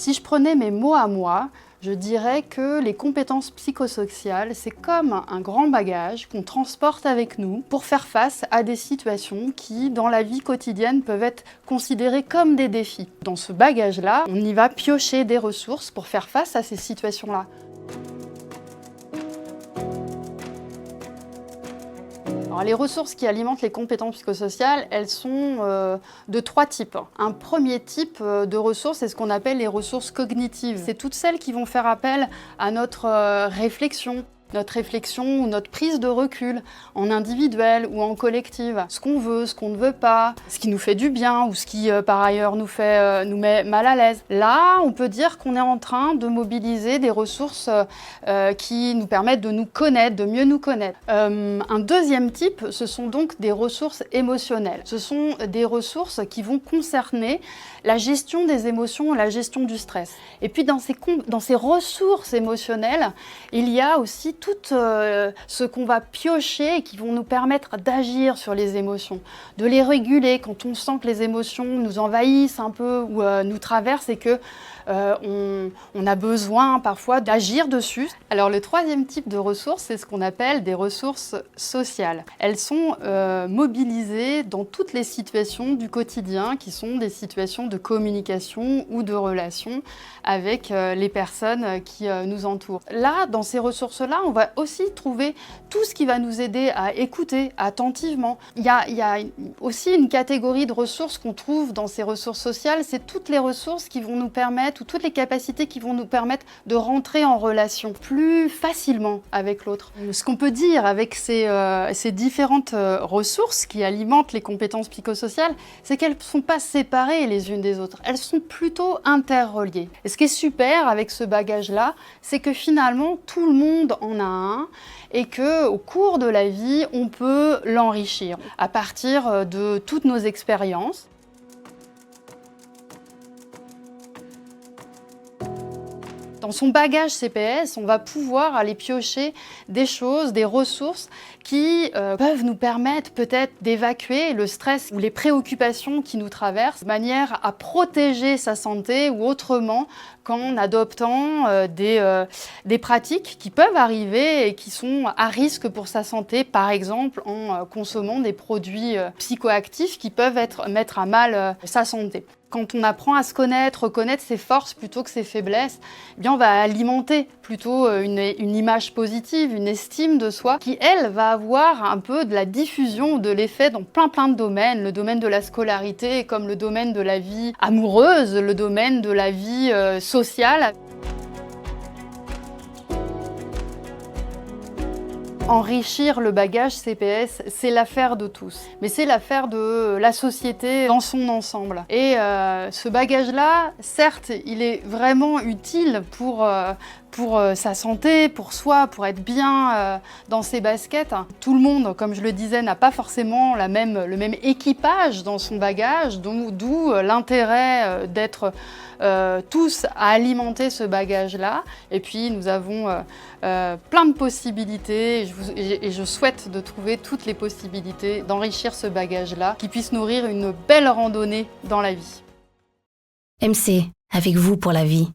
Si je prenais mes mots à moi, je dirais que les compétences psychosociales, c'est comme un grand bagage qu'on transporte avec nous pour faire face à des situations qui, dans la vie quotidienne, peuvent être considérées comme des défis. Dans ce bagage-là, on y va piocher des ressources pour faire face à ces situations-là. Alors, les ressources qui alimentent les compétences psychosociales, elles sont de 3 types. Un premier type de ressources, c'est ce qu'on appelle les ressources cognitives. C'est toutes celles qui vont faire appel à notre réflexion ou notre prise de recul, en individuel ou en collective. Ce qu'on veut, ce qu'on ne veut pas, ce qui nous fait du bien ou ce qui, par ailleurs, nous met mal à l'aise. Là, on peut dire qu'on est en train de mobiliser des ressources qui nous permettent de nous connaître, de mieux nous connaître. Un deuxième type, ce sont donc des ressources émotionnelles. Ce sont des ressources qui vont concerner la gestion des émotions, la gestion du stress. Et puis dans ces ressources émotionnelles, il y a aussi tout ce qu'on va piocher et qui vont nous permettre d'agir sur les émotions, de les réguler quand on sent que les émotions nous envahissent un peu ou nous traversent et que on a besoin parfois d'agir dessus. Alors le troisième type de ressources, c'est ce qu'on appelle des ressources sociales. Elles sont mobilisées dans toutes les situations du quotidien qui sont des situations de communication ou de relation avec les personnes qui nous entourent. Là, dans ces ressources-là, on va aussi trouver tout ce qui va nous aider à écouter attentivement. Il y a aussi une catégorie de ressources qu'on trouve dans ces ressources sociales, c'est toutes les ressources qui vont nous permettre, ou toutes les capacités qui vont nous permettre de rentrer en relation plus facilement avec l'autre. Ce qu'on peut dire avec ces différentes ressources qui alimentent les compétences psychosociales, c'est qu'elles ne sont pas séparées les unes des autres, elles sont plutôt interreliées. Et ce qui est super avec ce bagage-là, c'est que finalement, tout le monde en a un et qu'au cours de la vie, on peut l'enrichir à partir de toutes nos expériences. Dans son bagage CPS, on va pouvoir aller piocher des choses, des ressources qui peuvent nous permettre peut-être d'évacuer le stress ou les préoccupations qui nous traversent de manière à protéger sa santé ou autrement qu'en adoptant des pratiques qui peuvent arriver et qui sont à risque pour sa santé, par exemple en consommant des produits psychoactifs qui peuvent mettre à mal sa santé. Quand on apprend à se connaître, reconnaître ses forces plutôt que ses faiblesses, eh bien on va alimenter plutôt une image positive, une estime de soi qui, elle, va avoir un peu de la diffusion de l'effet dans plein de domaines. Le domaine de la scolarité comme le domaine de la vie amoureuse, le domaine de la vie sociale. Enrichir le bagage CPS, c'est l'affaire de tous, mais c'est l'affaire de la société dans son ensemble. Et ce bagage-là, certes, il est vraiment utile pour sa santé, pour soi, pour être bien dans ses baskets. Tout le monde, comme je le disais, n'a pas forcément le même équipage dans son bagage, d'où l'intérêt d'être tous à alimenter ce bagage-là. Et puis nous avons plein de possibilités et je souhaite de trouver toutes les possibilités d'enrichir ce bagage-là qui puisse nourrir une belle randonnée dans la vie. MC, avec vous pour la vie.